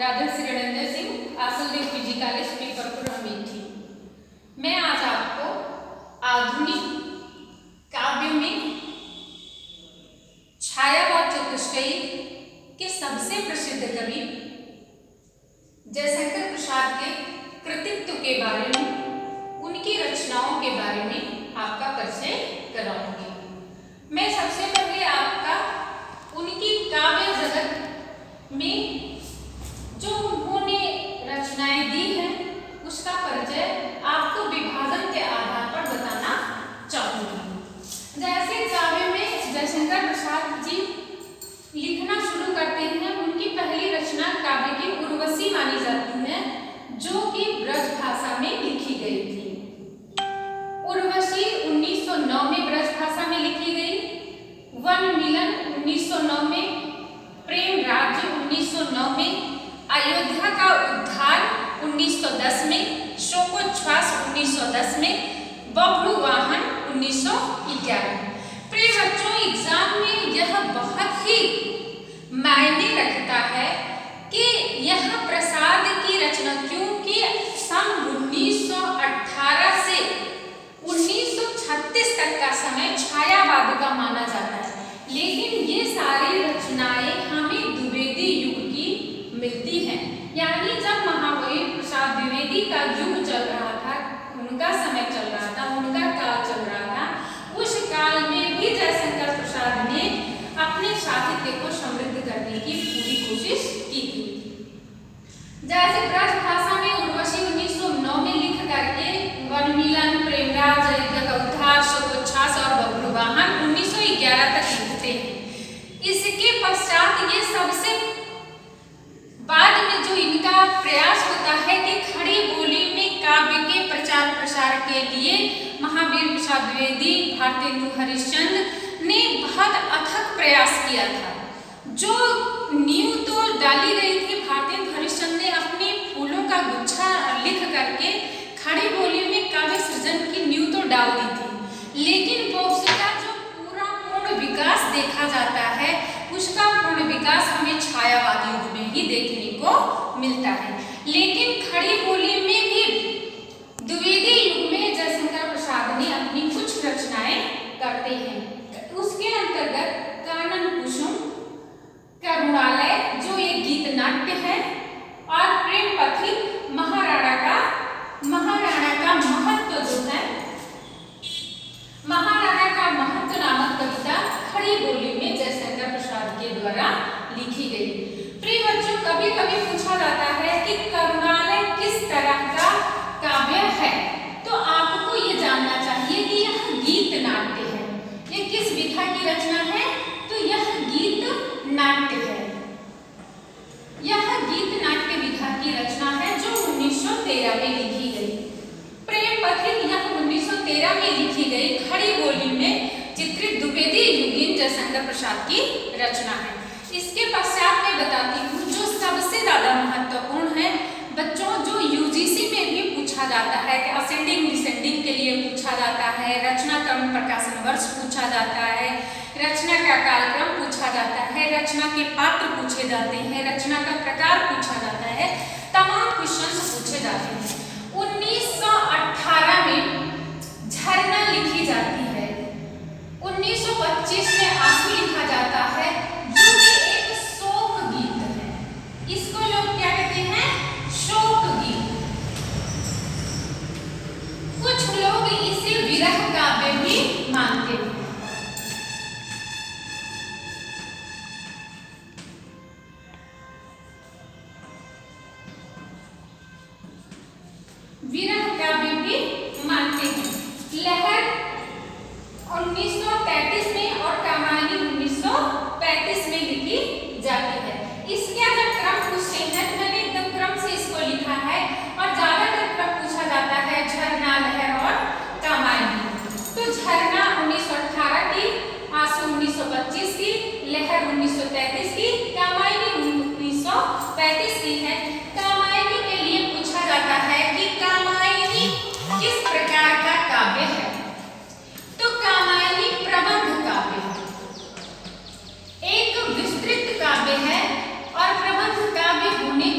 Rajshree Ranendra Singh, Asudev PG college, Piparpur, Amethi. मैं आज आपको आधुनिक काव्य में छायावाद चतुष्टयी के सबसे प्रसिद्ध कवि जयशंकर प्रसाद के कृतित्व के बारे में, उनकी रचनाओं के बारे में आपका परिचय कराऊंगी। मैं सबसे पहले आपका उनकी काव्य जगत में जो उन्होंने रचनाएं दी हैं उसका परिचय आपको विभाजन के आधार पर बताना चाहूंगी। जैसे काव्य में जयशंकर प्रसाद जी लिखना शुरू करते हैं, उनकी पहली रचना काव्य की उर्वशी मानी जाती है, जो कि ब्रज भाषा में लिखी गई थी। उर्वशी 1909 में ब्रज भाषा में लिखी गई, वन मिलन 1909 में, प्रेम राज्य 1909 में, अयोध्या का उद्धार 1910 में, शोकोच्छ्वास 1910 में, बब्रू वाहन 1911 में। प्रिय बच्चों, एग्जाम में यह बहुत ही मायने रखता है कि यह प्रसाद की रचना, क्योंकि सन 1918 से 1936 तक का समय छायावाद का माना जाता है, लेकिन ये सारी रचनाएं हमें द्विवेदी युग की मिलती हैं। यानी जब महावीर प्रसाद द्विवेदी का युग चल रहा था, उनका समय चल रहा था, उनका काल चल रहा था, उस काल में भी जयशंकर प्रसाद ने अपने साहित्य को समृद्ध करने की पूरी कोशिश की थी। जैसे ब्रज भाषा में उर्वशी 1909 में लिख करके वन मिलन, प्रेमराज, अयोध्या का उद्धार, शोकोच्छ्वास और बब्रू वाहन 1911 तक लिखते हैं। इसके पश्चात ये सबसे बाद में जो इनका प्रयास होता है कि खड़ी बोली में काव्य के प्रचार प्रसार के लिए महावीर प्रसाद द्विवेदी, भारतेंदु हरिश्चंद्र ने बहुत अथक प्रयास किया था। जो नींव तो डाली गई थी, भारतेंदु हरिश्चंद्र ने अपने फूलों का गुच्छा लिख करके खड़ी बोली में काव्य सृजन की नींव तो डाल दी थी, लेकिन वो उसका जो पूर्ण विकास देखा जाता है, उसका पूर्ण विकास हमें छायावाद युग में ही देखने को मिलता है। लेकिन खड़ी बोली में भी द्विवेदी युग में जयशंकर प्रसाद ने अपनी कुछ रचनाएं करते हैं। उसके अंतर्गत कानन कुसुम, करुणालय जो एक गीत नाट्य है, और प्रेम पथिक, महाराणा का महत्व जो है, महाराणा का महत्व नामक कविता खड़ी बोली में जयशंकर प्रसाद के द्वारा लिखी गई। प्रिय बच्चों, कभी कभी पूछा जाता है कि करुणालय किस तरह का काव्य है, तो आपको ये जानना चाहिए कि यह गीत नाट्य है। ये किस विधा की रचना है? तो यह गीत नाट्य है। यह गीत नाट्य विधा की रचना है जो 1913 में लिखी गई। प्रेम पथिक यह 1913 में लिखी गई खड़ी बोली में चित्रित द्विवेदी युगीन जयशंकर प्रसाद की रचना है। इसके पश्चात मैं बताती हूँ जो सबसे ज्यादा महत्वपूर्ण है बच्चों, जो यूजीसी में भी पूछा जाता है कि असेंडिंग डिसेंडिंग के लिए पूछा जाता है, रचना क्रम प्रकाशन वर्ष पूछा जाता है, रचना का कालक्रम पूछा जाता है, रचना के पात्र पूछे जाते हैं, रचना का प्रकार पूछा जाता है, तमाम क्वेश्चंस पूछे जाते हैं। 1918 में झरना लिखी जाती है, 1925 में आंसू लिखा जाता है, जो कि एक शोक गीत है। इसको लोग क्या कहते हैं? शोक गीत। कुछ लोग इसे विरह काव्य भी मानते हैं। विरह काव्य भी मानते हैं। लहर 1933 में और कामायनी 1935 में लिखी जाती है। इसका जब क्रम पूछते हैं तो मैंने एकदम क्रम से इसको लिखा है, और ज्यादातर क्रम पूछा जाता है झरना, लहर और कामायनी। तो झरना 1918 की, आंसू 1925 की, लहर 1933 की, कामायनी 1935 की है। कामायनी के लिए पूछा जाता है कि कामायनी किस प्रकार का काव्य है? तो कामायनी प्रबंध काव्य है, एक विस्तृत काव्य है, और प्रबंध काव्य होने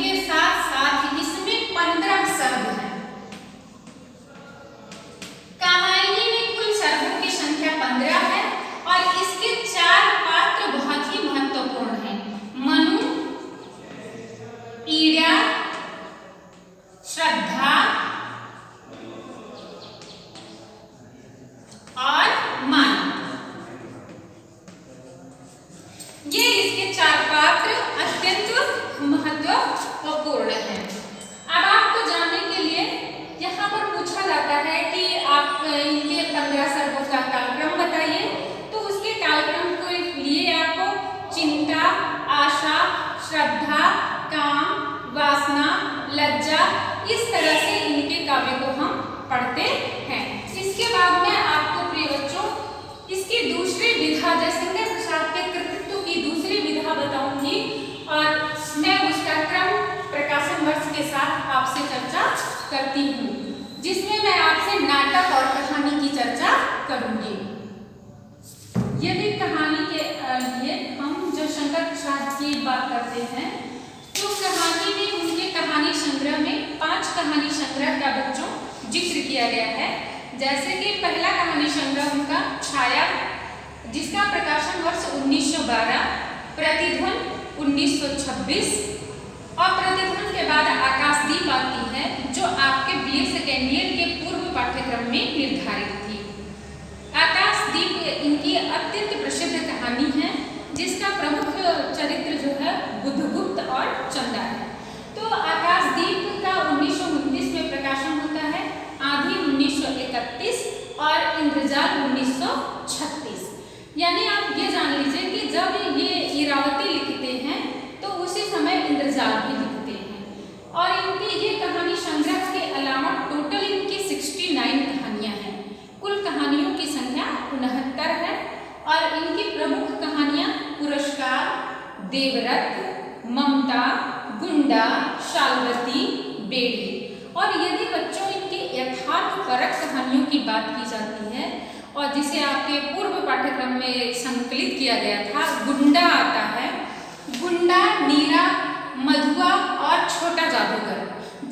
के 4 पात्र अत्यंत महत्वपूर्ण हैं। अब आपको जानने के लिए यहाँ पर पूछा जाता है कि आप इनके 15 सर्गों का कालक्रम बताइए, तो उसके कालक्रम को लिए आपको चिंता, आशा, श्रद्धा, काम, वासना, लज्जा, इस तरह से इनके काव्य को हम पढ़ते हैं। इसके बाद में आपको प्रिय बच्चों इसकी दूसरी विधा जयशंकर प्रसाद के कृतित्व की दूसरी विधा बताऊंगी और मैं उसका क्रम प्रकाशन वर्ष के साथ आपसे चर्चा करती हूँ, जिसमें मैं आपसे नाटक और कहानी की चर्चा करूंगी। यदि कहानी के लिए हम जयशंकर प्रसाद की बात करते हैं तो कहानी में उनके कहानी संग्रह में 5 कहानी संग्रह का बच्चों जिक्र किया गया है। जैसे कि पहला कहानी संग्रह उनका छाया, जिसका प्रकाशन वर्ष 1912, प्रतिध्वनि 1926 और प्रतिध्वनि के बाद आकाशदीप आती है जो आपके BA सेकेंड ईयर के पूर्व पाठ्यक्रम में निर्धारित थी। आकाशदीप इनकी अत्यंत प्रसिद्ध कहानी है, जिसका प्रमुख चरित्र जो है बुद्धगुप्त और चंदा है। तो आकाशदीप का 1929 में प्रकाशन होता है, आंधी 1931 और इंद्रजाल 1936। यानी आप ये जान लीजिए कि जब ये इरावती लिखते हैं तो उसी समय इंद्रजाल भी लिखते हैं। और इनकी ये कहानी संग्रह के अलावा टोटल इनकी 69 कहानियां हैं। कुल कहानियों की संख्या 69 है और इनकी प्रमुख कहानियां पुरस्कार, देवरथ, ममता, गुंडा, शालवती, बेड़ी। और यदि बच्चों इनके यथार्थपरक कहानियों की बात की जाती है और जिसे आपके पूर्व पाठ्यक्रम में संकलित किया गया था, गुंडा आता है। गुंडा, नीरा, मधुआ और छोटा जादूगर।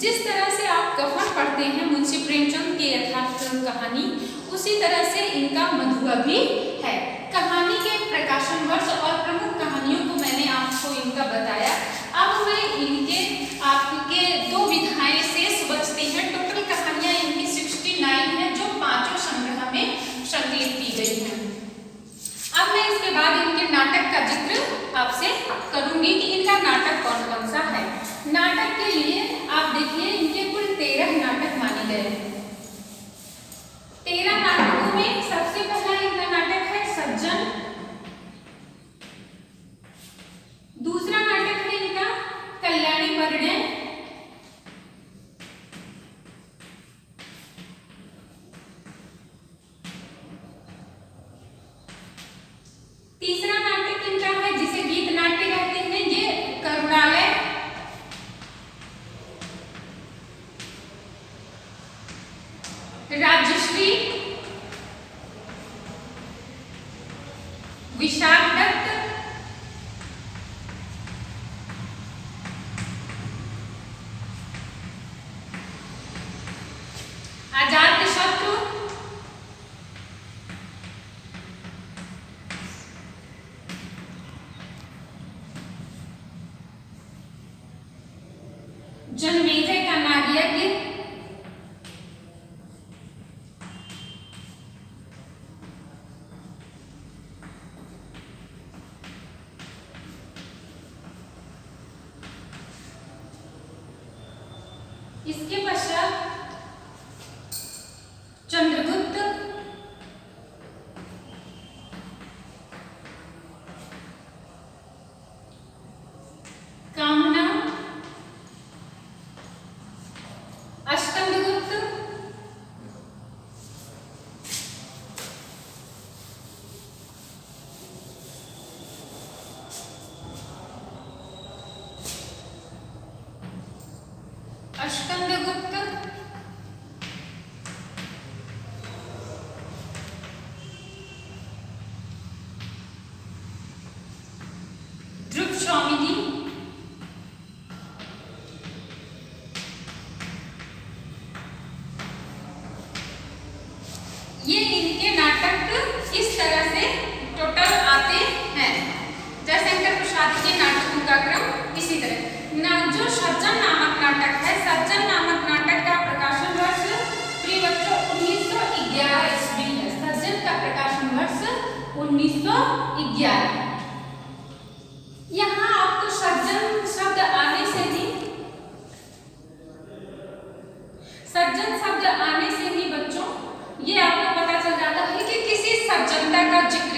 जिस तरह से आप कफन पढ़ते हैं मुंशी प्रेमचंद के यथार्थ कहानी, उसी तरह से इनका मधुआ भी है। कहानी के प्रकाशन वर्ष और प्रमुख कहानियों को मैंने आपको इनका बताया। अब मैं इनके आपके 2 विधाएं शेष बचती हैं। टोटल कहानियां इनकी 69 है जो 5 संग्रह में संकलित की गई हैं। अब मैं इसके बाद इनके नाटक का जिक्र आपसे करूंगी कि इनका नाटक कौन कौन सा है। नाटक के लिए आप देखिए इनके कुल 13 नाटक माने गए हैं। 13 नाटकों में सबसे पहला इनका नाटक है सज्जन। दूसरा नाटक है इनका कल्याणी परिणय। तीसरा नाटक इनका है जिसे गीत नाट्य कहते हैं, ये करुणालय। राजश्री, विशाख दत्त, अजातशत्रु, जनमेजय का नागयज्ञ, इसके पश्चात चंद्रगुप्त, कामना, अष्टमगुप्त, ध्रुव स्वामिनी, ये इनके नाटक इस तरह से टोटल आते हैं। जयशंकर प्रसाद के नाटकों का क्रम इसी तरह। जो सज्जन नामक नाटक है, सज्जन नामक नाटक का प्रकाशन वर्ष प्रिय बच्चों 1911 ईस्वी है। सज्जन का प्रकाशन वर्ष 1911।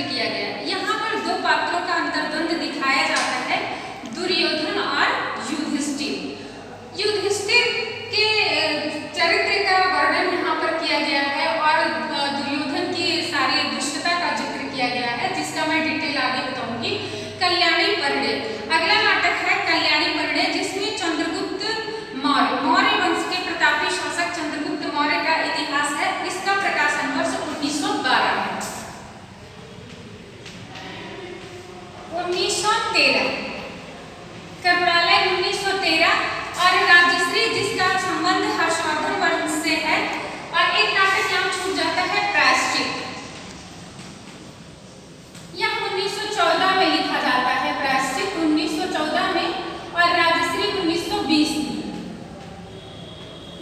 किया गया है। यहाँ पर दो पात्रों का अंतर्द्वंद दिखाया जाता है, दुर्योधन और युधिष्ठिर। युधिष्ठिर के चरित्र का वर्णन यहाँ पर किया गया है और दुर्योधन की सारी दुष्टता का जिक्र किया गया है, जिसका मैं डिटेल आगे बताऊंगी। कल्याणी परिणय, अगला नाटक है कल्याणी परिणय, जिसमें चंद्रगुप्त मौर्य वंश के प्रतापी शासक चंद्रगुप्त मौर्य का इतिहास है। इसका प्रकाशन वर्ष 1912 है। 1913 करुणालय 1913 और राजश्री, जिसका संबंध हर्षवर्धन वंश से है। और एक नाटक यहाँ छूट जाता है, प्रायश्चित। यह 1914 में लिखा जाता है, प्रायश्चित 1914 में और राजश्री 1920 में।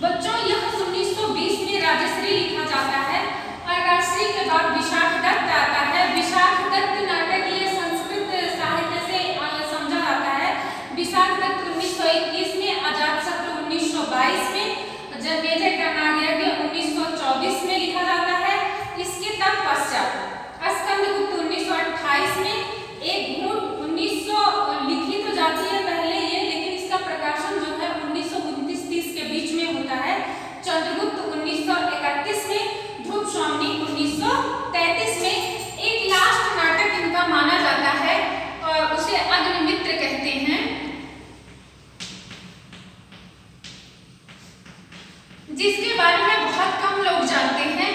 बच्चों यह 1920 में राजश्री लिखा जाता है और राजश्री के बाद विशाखदत्त आता है। विशाखदत्त नाटक ये संस्कृत साहित्य से समझा जाता है। विशाखदत्त 1921 में, अजातशत्रु 1922 में, जन्मेजय का नागयज्ञ 1924 में लिखा जाता है। इसके तत्पश्चात स्कंदगुप्त 1928 में, एक घूंट 1900 लिखी तो जाती है पहले ये, लेकिन इसका प्रकाशन जो है 1929-30 के बीच में होता है। चंद्रगुप्त 1931 में, ध्रुव स्वामी 1933 में। एक लास्ट नाटक इनका माना जाता है और उसे अग्निमित्र कहते हैं, जिसके बारे में बहुत कम लोग जानते हैं।